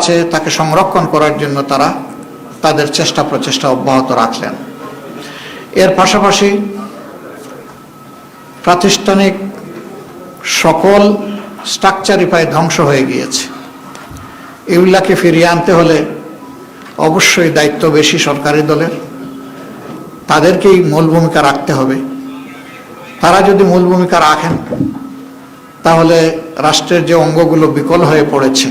আছে তাকে সংরক্ষণ করার জন্য তারা তাদের চেষ্টা প্রচেষ্টা অব্যাহত রাখলেন। এর পাশাপাশি প্রাতিষ্ঠানিক সকল স্ট্রাকচারই প্রায় ধ্বংস হয়ে গিয়েছে। এগুলাকে ফিরিয়ে আনতে হলে অবশ্যই দায়িত্ব বেশি সরকারি দলের, তাদেরকেই মূল ভূমিকা রাখতে হবে। তারা যদি মূল ভূমিকা রাখেন তাহলে রাষ্ট্রের যে অঙ্গগুলো বিকল হয়ে পড়েছে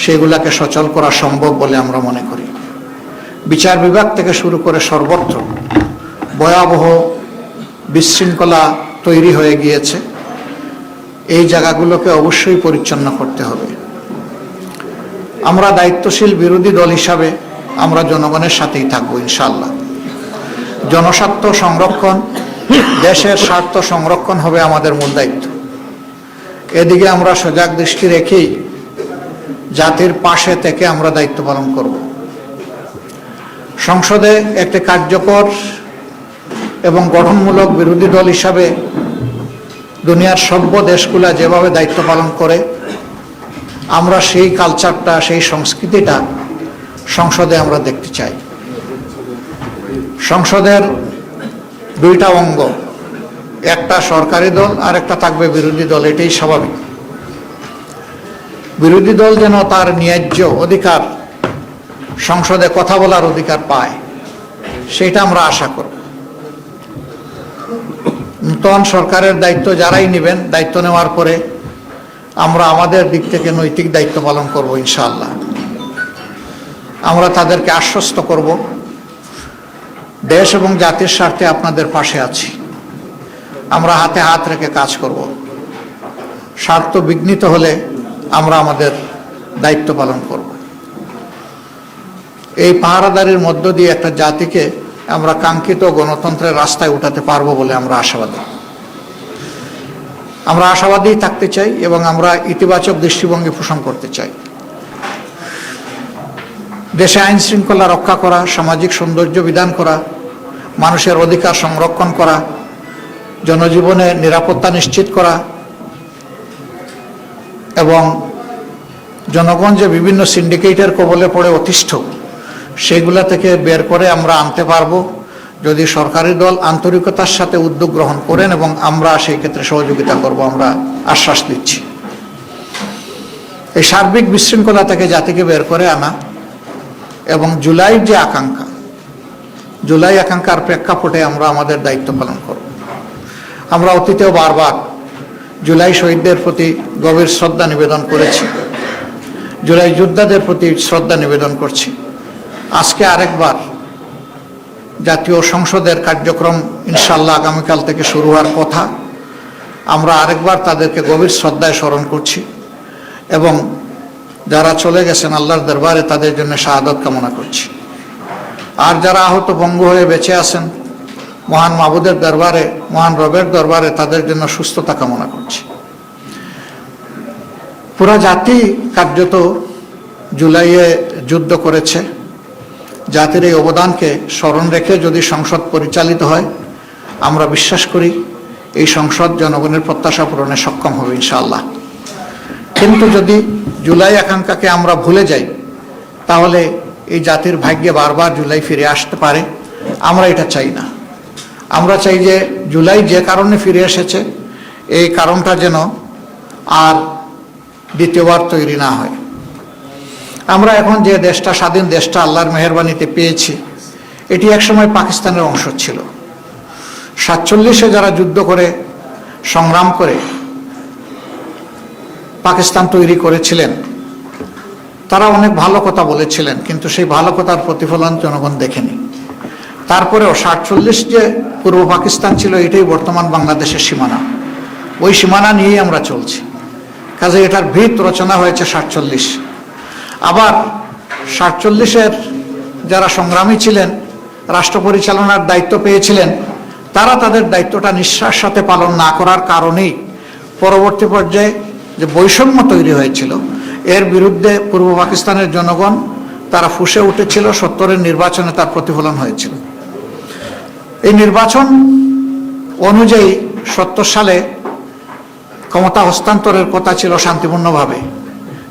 সেগুলাকে সচল করা সম্ভব বলে আমরা মনে করি। বিচার বিভাগ থেকে শুরু করে সর্বত্র ভয়াবহ বিশৃঙ্খলা তৈরি হয়ে গিয়েছে। এই জায়গাগুলোকে অবশ্যই পরিচ্ছন্ন করতে হবে। আমরা দায়িত্বশীল বিরোধী দল হিসাবে আমরা জনগণের সাথেই থাকবো ইনশাআল্লাহ। জনস্বার্থ সংরক্ষণ, দেশের স্বার্থ সংরক্ষণ হবে আমাদের মূল দায়িত্ব। এদিকে আমরা সজাগ দৃষ্টি রেখেই জাতির পাশে থেকে আমরা দায়িত্ব পালন করব। সংসদে একটি কার্যকর এবং গঠনমূলক বিরোধী দল হিসাবে দুনিয়ার সভ্য দেশগুলা যেভাবে দায়িত্ব পালন করে আমরা সেই কালচারটা, সেই সংস্কৃতিটা সংসদে আমরা দেখতে চাই। সংসদের দুইটা অঙ্গ, একটা সরকারি দল আর একটা থাকবে বিরোধী দল, এটাই স্বাভাবিক। বিরোধী দল যেন তার ন্যায্য অধিকার, সংসদে কথা বলার অধিকার পায়, সেটা আমরা আশা করব। নতুন সরকারের দায়িত্ব যারাই নেবেন, দায়িত্ব নেওয়ার পরে আমরা আমাদের দিক থেকে নৈতিক দায়িত্ব পালন করব ইনশাআল্লাহ। আমরা তাদেরকে আশ্বস্ত করব দেশ এবং জাতির স্বার্থে আপনাদের পাশে আছি। আমরা হাতে হাত রেখে কাজ করব। স্বার্থ বিঘ্নিত হলে আমরা আমাদের দায়িত্ব পালন করব। এই পাহারাদারির মধ্য দিয়ে একটা জাতিকে আমরা কাঙ্ক্ষিত গণতন্ত্রের রাস্তায় উঠাতে পারবো বলে আমরা আশাবাদী। আমরা আশাবাদী থাকতে চাই এবং আমরা ইতিবাচক দৃষ্টিভঙ্গি পোষণ করতে চাই। দেশে আইন শৃঙ্খলা রক্ষা করা, সামাজিক সৌন্দর্য বিধান করা, মানুষের অধিকার সংরক্ষণ করা, জনজীবনে নিরাপত্তা নিশ্চিত করা এবং জনগণ যে বিভিন্ন সিন্ডিকেটের কবলে পড়ে অতিষ্ঠ, সেগুলা থেকে বের করে আমরা আনতে পারবো যদি সরকারি দল আন্তরিকতার সাথে উদ্যোগ গ্রহণ করেন, এবং আমরা সেই ক্ষেত্রে সহযোগিতা করব, আমরা আশ্বাস দিচ্ছি। এই সার্বিক বিশৃঙ্খলা থেকে জাতিকে বের করে আনা এবং জুলাইয়ের যে আকাঙ্ক্ষা, জুলাই আকাঙ্ক্ষার প্রেক্ষাপটে আমরা আমাদের দায়িত্ব পালন করব। আমরা অতীতেও বারবার জুলাই শহীদদের প্রতি গভীর শ্রদ্ধা নিবেদন করেছি, জুলাই যোদ্ধাদের প্রতি শ্রদ্ধা নিবেদন করছি। আজকে আরেকবার জাতীয় সংসদের কার্যক্রম ইনশাআল্লাহ আগামীকাল থেকে শুরু হওয়ার কথা, আমরা আরেকবার তাদেরকে গভীর শ্রদ্ধায় স্মরণ করছি এবং যারা চলে গেছেন আল্লাহর দরবারে তাদের জন্য শাহাদত কামনা করছি। আর যারা আহত পঙ্গু হয়ে বেঁচে আছেন মহান মাবুদের দরবারে, মহান রবের দরবারে তাদের জন্য সুস্থতা কামনা করছি। পুরা জাতি কার্যত জুলাইয়ে যুদ্ধ করেছে। জাতির এই অবদানকে স্মরণ রেখে যদি সংসদ পরিচালিত হয়, আমরা বিশ্বাস করি এই সংসদ জনগণের প্রত্যাশা পূরণে সক্ষম হবে ইনশাআল্লাহ। কিন্তু যদি জুলাই আকাঙ্ক্ষাকে আমরা ভুলে যাই তাহলে এই জাতির ভাগ্যে বারবার জুলাই ফিরে আসতে পারে। আমরা এটা চাই না। আমরা চাই যে জুলাই যে কারণে ফিরে এসেছে এই কারণটা যেন আর দ্বিতীয়বার তৈরি না হয়। আমরা এখন যে দেশটা, স্বাধীন দেশটা আল্লাহর মেহেরবানিতে পেয়েছি, এটি একসময় পাকিস্তানের অংশ ছিল। 47-এ যারা যুদ্ধ করে সংগ্রাম করে পাকিস্তান তৈরি করেছিলেন তারা অনেক ভালো কথা বলেছিলেন, কিন্তু সেই ভালো কথার প্রতিফলন জনগণ দেখেনি। তারপরেও 47 যে পূর্ব পাকিস্তান ছিল এটাই বর্তমান বাংলাদেশের সীমানা, ওই সীমানা নিয়েই আমরা চলছি। কাজে এটার ভিত রচনা হয়েছে 47। আবার 47-এর যারা সংগ্রামী ছিলেন, রাষ্ট্র পরিচালনার দায়িত্ব পেয়েছিলেন, তারা তাদের দায়িত্বটা নিঃশ্বাস সাথে পালন না করার কারণেই পরবর্তী পর্যায়ে যে বৈষম্য তৈরি হয়েছিল এর বিরুদ্ধে পূর্ব পাকিস্তানের জনগণ তারা ফুঁসে উঠেছিল। 70-এর নির্বাচনে তার প্রতিফলন হয়েছিল। এই নির্বাচন অনুযায়ী 70 সালে ক্ষমতা হস্তান্তরের কথা ছিল শান্তিপূর্ণভাবে,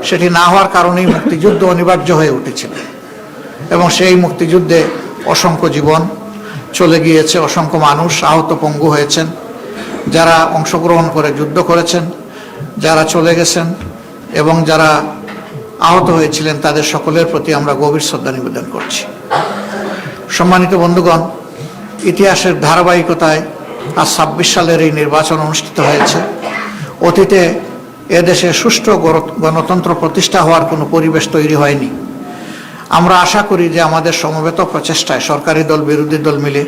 সেটি না হওয়ার কারণেই মুক্তিযুদ্ধ অনিবার্য হয়ে উঠেছিল এবং সেই মুক্তিযুদ্ধে অসংখ্য জীবন চলে গিয়েছে, অসংখ্য মানুষ আহত পঙ্গু হয়েছেন। যারা অংশগ্রহণ করে যুদ্ধ করেছেন, যারা চলে গেছেন এবং যারা আহত হয়েছিলেন, তাদের সকলের প্রতি আমরা গভীর শ্রদ্ধা নিবেদন করছি। সম্মানিত বন্ধুগণ, ইতিহাসের ধারাবাহিকতায় আজ ২৬ সালের এই নির্বাচন অনুষ্ঠিত হয়েছে। অতীতে এদেশে সুষ্ঠু গণতন্ত্র প্রতিষ্ঠা হওয়ার কোনো পরিবেশ তৈরি হয়নি। আমরা আশা করি যে আমাদের সমবেত প্রচেষ্টায় সরকারি দল বিরোধী দল মিলে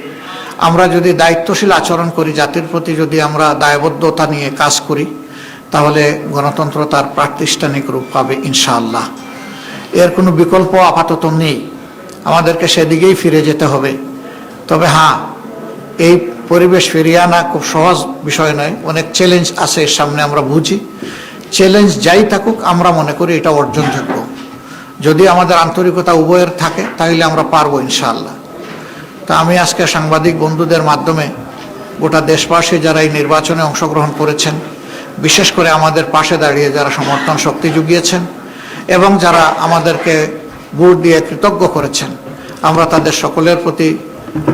আমরা যদি দায়িত্বশীল আচরণ করি, জাতির প্রতি যদি আমরা দায়বদ্ধতা নিয়ে কাজ করি, তাহলে গণতন্ত্র তার প্রাতিষ্ঠানিক রূপ পাবে ইনশাআল্লাহ। এর কোনো বিকল্প আপাতত নেই, আমাদেরকে সেদিকেই ফিরে যেতে হবে। তবে হ্যাঁ, এই পরিবেশ ফিরিয়ে আনা খুব সহজ বিষয় নয়, অনেক চ্যালেঞ্জ আছে এর সামনে, আমরা বুঝি। চ্যালেঞ্জ যাই থাকুক, আমরা মনে করি এটা অর্জনযোগ্য। যদি আমাদের আন্তরিকতা উভয়ের থাকে তাহলে আমরা পারবো ইনশাআল্লাহ। তা আমি আজকে সাংবাদিক বন্ধুদের মাধ্যমে গোটা দেশবাসী যারা এই নির্বাচনে অংশগ্রহণ করেছেন, বিশেষ করে আমাদের পাশে দাঁড়িয়ে যারা সমর্থন শক্তি জুগিয়েছেন এবং যারা আমাদেরকে ভোট দিয়ে কৃতজ্ঞ করেছেন, আমরা তাদের সকলের প্রতি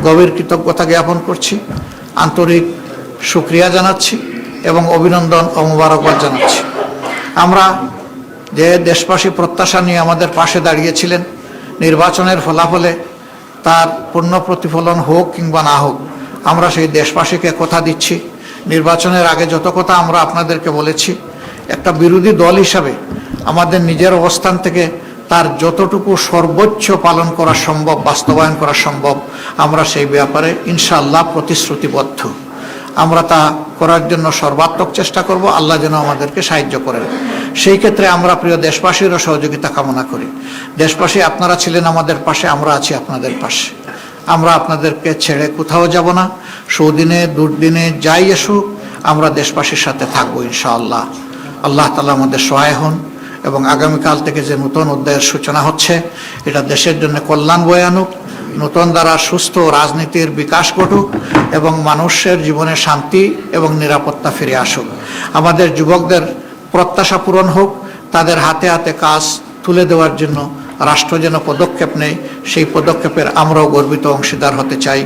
গভীর কৃতজ্ঞতা জ্ঞাপন করছি, আন্তরিক শুকরিয়া জানাচ্ছি এবং অভিনন্দন ও মোবারকবাদ জানাচ্ছি। আমরা যে দেশবাসী প্রত্যাশা নিয়ে আমাদের পাশে দাঁড়িয়েছিলেন, নির্বাচনের ফলাফলে তার পূর্ণ প্রতিফলন হোক কিংবা না হোক, আমরা সেই দেশবাসীকে কথা দিচ্ছি, নির্বাচনের আগে যত কথা আমরা আপনাদেরকে বলেছি, একটা বিরোধী দল হিসাবে আমাদের নিজের অবস্থান থেকে তার যতটুকু সর্বোচ্চ পালন করা সম্ভব, বাস্তবায়ন করা সম্ভব, আমরা সেই ব্যাপারে ইনশাআল্লাহ প্রতিশ্রুতিবদ্ধ। আমরা তা করার জন্য সর্বাত্মক চেষ্টা করব। আল্লাহ যেন আমাদেরকে সাহায্য করেন। সেই ক্ষেত্রে আমরা প্রিয় দেশবাসীরও সহযোগিতা কামনা করি। দেশবাসী, আপনারা ছিলেন আমাদের পাশে, আমরা আছি আপনাদের পাশে। আমরা আপনাদেরকে ছেড়ে কোথাও যাব না। সুদিনে দুর্দিনে যাই আসুক, আমরা দেশবাসীর সাথে থাকবো ইনশাআল্লাহ। আল্লাহ তাআলা আমাদের সহায় হন এবং আগামীকাল থেকে যে নতুন অধ্যায়ের সূচনা হচ্ছে, এটা দেশের জন্য কল্যাণ বয়ে আনুক, নতুন দ্বারা সুস্থ রাজনীতির বিকাশ ঘটুক এবং মানুষের জীবনে শান্তি এবং নিরাপত্তা ফিরে আসুক। আমাদের যুবকদের প্রত্যাশা পূরণ হোক, তাদের হাতে হাতে কাজ তুলে দেওয়ার জন্য রাষ্ট্র যেন পদক্ষেপ নেয়, সেই পদক্ষেপের আমরাও গর্বিত অংশীদার হতে চাই।